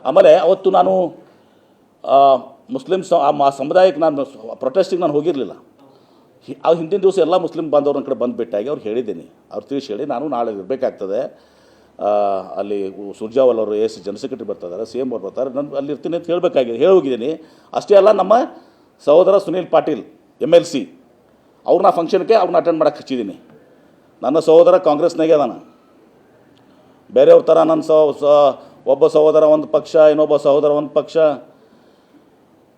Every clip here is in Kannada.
ಆಮೇಲೆ ಅವತ್ತು ನಾನು ಮುಸ್ಲಿಮ್ಸ್ ಆ ಸಮುದಾಯಕ್ಕೆ ನಾನು ಪ್ರೊಟೆಸ್ಟಿಗೆ ನಾನು ಹೋಗಿರಲಿಲ್ಲ. ಆ ಹಿಂದಿನ ದಿವಸ ಎಲ್ಲ ಮುಸ್ಲಿಂ ಬಾಂಧವ್ರ ಕಡೆ ಬಂದುಬಿಟ್ಟಾಗಿ ಅವ್ರು ಹೇಳಿದ್ದೀನಿ, ಅವ್ರು ತಿಳಿಸಿ ಹೇಳಿ ನಾನು ನಾಳೆ ಇರಬೇಕಾಗ್ತದೆ, ಅಲ್ಲಿ ಸುರ್ಜಾವಲ್ ಅವರು ಎಸ್ ಜನರಲ್ ಸೆಕ್ರೆಟರಿ ಬರ್ತಿದ್ದಾರೆ, ಸಿ ಎಮ್ ಅವ್ರು ಬರ್ತಾರೆ, ನಾನು ಅಲ್ಲಿ ಇರ್ತೀನಿ ಅಂತ ಹೇಳಿ ಹೋಗಿದ್ದೀನಿ. ಅಷ್ಟೇ ಅಲ್ಲ, ನಮ್ಮ ಸಹೋದರ ಸುನೀಲ್ ಪಾಟೀಲ್ MLC ಅವ್ರನ್ನ ಫಂಕ್ಷನ್ಗೆ ಅವ್ರನ್ನ ಅಟೆಂಡ್ ಮಾಡೋಕ್ಕೆ ಹಚ್ಚಿದ್ದೀನಿ. ನನ್ನ ಸಹೋದರ ಕಾಂಗ್ರೆಸ್ನಾಗೆ ಅದಾನ, ಬೇರೆಯವ್ರ ಥರ ನನ್ನ ಒಬ್ಬ ಸಹೋದರ ಒಂದು ಪಕ್ಷ, ಇನ್ನೊಬ್ಬ ಸಹೋದರ ಒಂದು ಪಕ್ಷ,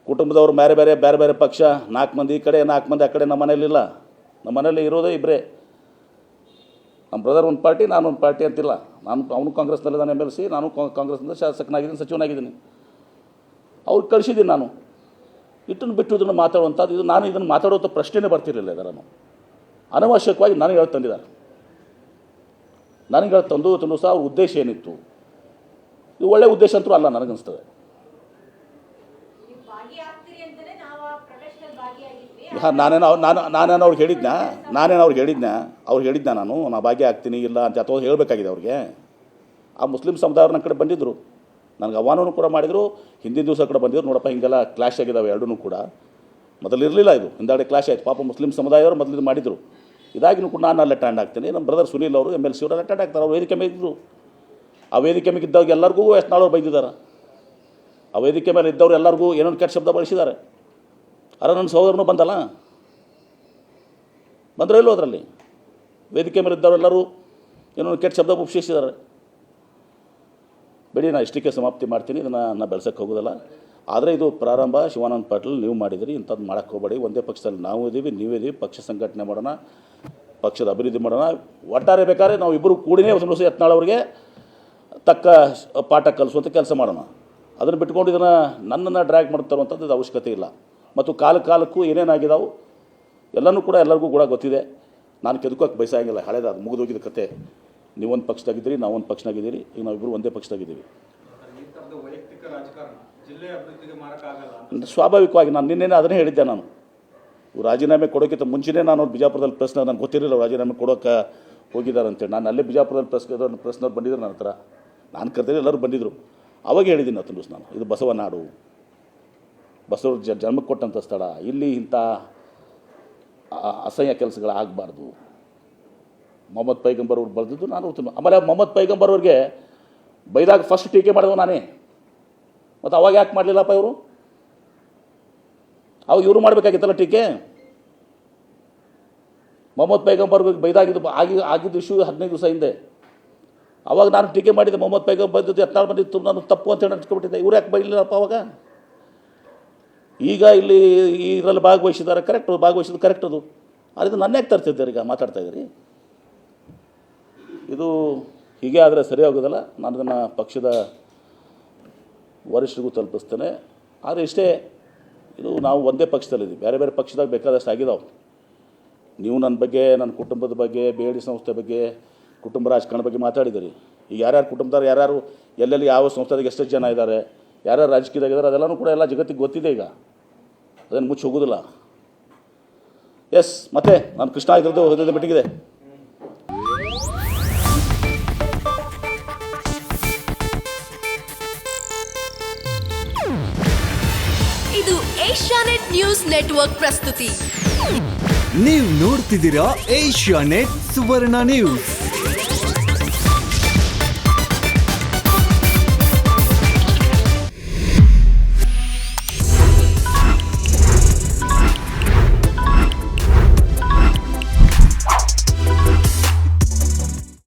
ಕುಟುಂಬದವ್ರು ಬೇರೆ ಬೇರೆ ಪಕ್ಷ, 4 ಮಂದಿ ಈ ಕಡೆ 4 ಮಂದಿ ಆ ಕಡೆ. ನಮ್ಮ ಮನೇಲಿಲ್ಲ, ನಮ್ಮ ಮನೇಲಿ ಇರೋದೇ ಇಬ್ಬರೇ. ನಮ್ಮ ಬ್ರದರ್ ಒಂದು ಪಾರ್ಟಿ, ನಾನು ಒಂದು ಪಾರ್ಟಿ ಅಂತಿಲ್ಲ. ಅವನು ಕಾಂಗ್ರೆಸ್ನಲ್ಲಿದ್ದಾನೆ MLC, ನಾನು ಕಾಂಗ್ರೆಸ್ನಿಂದ ಶಾಸಕನಾಗಿದ್ದೀನಿ, ಸಚಿವನಾಗಿದ್ದೀನಿ. ಅವ್ರಿಗೆ ಕಳಿಸಿದ್ದೀನಿ ನಾನು. ಇಟ್ಟನ್ನು ಬಿಟ್ಟು ಇದನ್ನು ಮಾತಾಡುವಂಥದ್ದು, ಇದನ್ನು ಮಾತಾಡುವಂಥ ಪ್ರಶ್ನೆನೇ ಬರ್ತಿರಲಿಲ್ಲ. ಇದನ್ನು ಅನವಶ್ಯಕವಾಗಿ ನನಗೆ ಹೇಳಿ ತಂದಿದ್ದಾರೆ. ನನಗೆ ಹೇಳಿ ತಂದು ಸಹ ಅವ್ರ ಉದ್ದೇಶ ಏನಿತ್ತು, ಇದು ಒಳ್ಳೆಯ ಉದ್ದೇಶ ಅಂತೂ ಅಲ್ಲ ನನಗನ್ನಿಸ್ತದೆ. ನಾನೇನೋ ಅವ್ರಿಗೆ ಹೇಳಿದ್ನಾ ನಾನು ಭಾಗ್ಯ ಆಗ್ತೀನಿ ಇಲ್ಲ ಅಂತ ಅಥವಾ ಹೇಳಬೇಕಾಗಿದೆ ಅವ್ರಿಗೆ. ಆ ಮುಸ್ಲಿಂ ಸಮುದಾಯವ್ರ ನನ್ನ ಕಡೆ ಬಂದಿದ್ದರು, ನನಗೆ ಆಹ್ವಾನವೂ ಕೂಡ ಮಾಡಿದರು. ಹಿಂದಿನ ದಿವಸ ಕೂಡ ಬಂದಿದ್ರು, ನೋಡಪ್ಪ ಹಿಂಗೆಲ್ಲ ಕ್ಲಾಶ್ ಆಗಿದ್ದಾವೆ ಎರಡೂ ಕೂಡ. ಮೊದಲು ಇರಲಿಲ್ಲ, ಇದು ಹಿಂದಾಗಡೆ ಕ್ಲಾಶ್ ಆಯಿತು. ಪಾಪ ಮುಸ್ಲಿಂ ಸಮುದಾಯವರು ಮೊದಲು ಮಾಡಿದರು. ಇದಾಗಿನೂ ಕೂಡ ನಾನು ಅಲ್ಲಿ ಅಟೆಂಡ್ ಆಗ್ತೀನಿ. ನಮ್ಮ ಬ್ರದರ್ ಸುನೀಲ್ ಅವರು MLC ಅವರು ಅಟೆಂಡ್ ಆಗ್ತಾರೆ. ಅವ್ರು ವೇದಿಕೆ ಮೇಲೆ ಇದ್ದರು. ಆ ವೇದಿಕೆ ಮೇಲೆ ಇದ್ದವ್ರಿಗೆ ಎಲ್ಲರಿಗೂ ಯತ್ನಾಳವ್ರು ಬೈದಿದ್ದಾರೆ. ಆ ವೇದಿಕೆ ಮೇಲೆ ಇದ್ದವ್ರು ಎಲ್ಲರಿಗೂ ಏನೋ ಕೆಟ್ಟ ಶಬ್ದ ಬಳಸಿದ್ದಾರೆ. ಅರ ನನ್ನ ಸಹೋದರನೂ ಬಂದಲ್ಲ, ಬಂದರೆ ಇಲ್ಲೋ ಅದರಲ್ಲಿ ವೇದಿಕೆ ಮೇಲೆ ಇದ್ದವರೆಲ್ಲರೂ ಏನೋ ಕೆಟ್ಟ ಶಬ್ದ ಉಪಯೋಗಿಸಿದ್ದಾರೆ. ಬಿಡಿ, ನಾನು ಇಷ್ಟಕ್ಕೆ ಸಮಾಪ್ತಿ ಮಾಡ್ತೀನಿ, ಇದನ್ನು ನಾನು ಬೆಳೆಸೋಕ್ಕೆ ಹೋಗೋದಲ್ಲ. ಆದರೆ ಇದು ಪ್ರಾರಂಭ ಶಿವಾನಂದ ಪಾಟೀಲ್ ನೀವು ಮಾಡಿದಿರಿ, ಇಂಥದ್ದು ಮಾಡೋಕ್ಕೆ ಹೋಗಬೇಡಿ. ಒಂದೇ ಪಕ್ಷದಲ್ಲಿ ನಾವು ಇದ್ದೀವಿ, ನೀವಿದ್ದೀವಿ, ಪಕ್ಷ ಸಂಘಟನೆ ಮಾಡೋಣ, ಪಕ್ಷದ ಅಭಿವೃದ್ಧಿ ಮಾಡೋಣ. ಒಟ್ಟಾರೆ ಬೇಕಾದ್ರೆ ನಾವು ಇಬ್ಬರು ಕೂಡಿನೇ ಒಂದು ದಿವಸ ಯತ್ನಾಳ್ ಅವರಿಗೆ ತಕ್ಕ ಪಾಠ ಕಲಿಸುವಂಥ ಕೆಲಸ ಮಾಡೋಣ. ಅದನ್ನು ಬಿಟ್ಕೊಂಡು ಇದನ್ನು ನನ್ನನ್ನು ಡ್ರ್ಯಾಗ್ ಮಾಡ್ತಾರಂಥದ್ದು ಇದು ಅವಶ್ಯಕತೆ ಇಲ್ಲ. ಮತ್ತು ಕಾಲಕ್ಕೂ ಏನೇನಾಗಿದ್ದಾವೆ ಎಲ್ಲನೂ ಕೂಡ ಎಲ್ಲರಿಗೂ ಕೂಡ ಗೊತ್ತಿದೆ. ನಾನು ಕೆದಕೋಕ್ಕೆ ಬಯಸಾಗಿಲ್ಲ, ಹಳೇದಾದ ಮುಗಿದೋಗಿದ್ದ ಕತೆ. ನೀವೊಂದು ಪಕ್ಷದಾಗಿದ್ದೀರಿ, ನಾವೊಂದು ಪಕ್ಷನಾಗಿದ್ದೀರಿ, ಈಗ ನಾವಿಬ್ಬರು ಒಂದೇ ಪಕ್ಷದಾಗಿದ್ದೀವಿ. ಸ್ವಾಭಾವಿಕವಾಗಿ ನಾನು ನಿನ್ನೆ ಅದನ್ನೇ ಹೇಳಿದ್ದೆ. ನಾನು ರಾಜೀನಾಮೆ ಕೊಡೋಕ್ಕಿಂತ ಮುಂಚೆನೇ ನಾನು ಅವ್ರು ಬಿಜಾಪುರದಲ್ಲಿ ಪ್ರೆಸ್ನ ನನಗೆ ಗೊತ್ತಿರಲಿಲ್ಲ ರಾಜೀನಾಮೆ ಕೊಡೋಕ್ಕೆ ಹೋಗಿದ್ದಾರೆ ಅಂತೇಳಿ. ನಾನು ಅಲ್ಲೇ ಬಿಜಾಪುರದಲ್ಲಿ ಪ್ರೆಸ್ನವ್ರು ಬಂದಿದ್ರು ನನ್ನ ಹತ್ರ, ನಾನು ಕರೆದ್ರೆ ಎಲ್ಲರೂ ಬಂದಿದ್ದರು. ಅವಾಗ ಹೇಳಿದ್ದೀನಿ ಅವತ್ತು ದಿವಸ ನಾನು, ಇದು ಬಸವ ನಾಡು, ಬಸವ ಜನ್ಮಕ್ಕೆ ಕೊಟ್ಟಂಥ ಸ್ಥಳ, ಇಲ್ಲಿ ಇಂಥ ಅಸಹ್ಯ ಕೆಲಸಗಳಾಗಬಾರ್ದು. ಮೊಹಮ್ಮದ್ ಪೈಗಂಬರ್ ಅವ್ರು ಬರೆದಿದ್ದು ನಾನು. ಆಮೇಲೆ ಮೊಹಮ್ಮದ್ ಪೈಗಂಬರ್ ಅವ್ರಿಗೆ ಬೈದಾಗ ಫಸ್ಟ್ ಟೀಕೆ ಮಾಡಿದವು ನಾನೇ. ಮತ್ತು ಅವಾಗ ಯಾಕೆ ಮಾಡಲಿಲ್ಲಪ್ಪ ಇವರು? ಅವಾಗ ಇವರು ಮಾಡಬೇಕಾಗಿತ್ತಲ್ಲ ಟೀಕೆ. ಮೊಹಮ್ಮದ್ ಪೈಗಂಬರ್ಗೆ ಬೈದಾಗಿದ್ದು ಆಗಿದ್ದು ಇಶ್ಯೂ 15 ದಿವಸ ಹಿಂದೆ. ಅವಾಗ ನಾನು ಟೀಕೆ ಮಾಡಿದ್ದೆ, ಮೊಹಮ್ಮದ್ ಪೈಗಂಬರ್ ಬಂದಿದ್ದು ಯತ್ನಾಳ್ ಬಂದಿತ್ತು, ನಾನು ತಪ್ಪು ಅಂತೇಳಿ ಅನ್ಸ್ಕೊಬಿಟ್ಟಿದ್ದೆ. ಇವ್ರು ಯಾಕೆ ಬೈಲಿಲ್ಲಪ್ಪ ಅವಾಗ? ಈಗ ಇಲ್ಲಿ ಇದರಲ್ಲಿ ಭಾಗವಹಿಸಿದ್ದಾರೆ, ಭಾಗವಹಿಸಿದ್ದು ಕರೆಕ್ಟ್. ಅದು ಅದರಿಂದ ನನ್ನ ಯಾಕೆ ತರ್ತಿದ್ದಾರೆ ಈಗ ಮಾತಾಡ್ತಾ ಇದ್ದೀರಿ? ಇದು ಹೀಗೆ ಆದರೆ ಸರಿ ಆಗೋದಲ್ಲ. ನಾನು ಅದನ್ನು ಪಕ್ಷದ ವರಿಷ್ಠರಿಗೂ ತಲುಪಿಸ್ತೇನೆ. ಆದರೆ ಇಷ್ಟೇ, ಇದು ನಾವು ಒಂದೇ ಪಕ್ಷದಲ್ಲಿದ್ದೀವಿ, ಬೇರೆ ಬೇರೆ ಪಕ್ಷದಾಗ ಬೇಕಾದಷ್ಟು ಆಗಿದ್ದಾವೆ. ನೀವು ನನ್ನ ಬಗ್ಗೆ, ನನ್ನ ಕುಟುಂಬದ ಬಗ್ಗೆ, BID ಸಂಸ್ಥೆ ಬಗ್ಗೆ, ಕುಟುಂಬ ರಾಜಕಾರಣ ಬಗ್ಗೆ ಮಾತಾಡಿದ್ದೀರಿ. ಈಗ ಯಾರ್ಯಾರು ಕುಟುಂಬದವ್ರು, ಯಾರ್ಯಾರು ಎಲ್ಲೆಲ್ಲಿ ಯಾವ ಸಂಸ್ಥೆದಾಗ ಎಷ್ಟೆಷ್ಟು ಜನ ಇದ್ದಾರೆ, ಯಾರ್ಯಾರು ರಾಜಕೀಯದಾಗಿದ್ದಾರೆ, ಅದೆಲ್ಲನೂ ಕೂಡ ಎಲ್ಲ ಜಗತ್ತಿಗೆ ಗೊತ್ತಿದೆ. ಈಗ ಅದನ್ನು ಮುಚ್ಚಿ ಹೋಗೋದಿಲ್ಲ. ಎಸ್, ಮತ್ತೆ ನಾನು ಕೃಷ್ಣ ಇದ್ರದ್ದು ಹೋದ ಮಟ್ಟಿಗಿದೆ. ಇದು ಏಷ್ಯಾನೆಟ್ ನ್ಯೂಸ್ ನೆಟ್ವರ್ಕ್ ಪ್ರಸ್ತುತಿ. ನೀವು ನೋಡ್ತಿದ್ದೀರಾ ಏಷ್ಯಾನೆಟ್ ಸುವರ್ಣ ನ್ಯೂಸ್.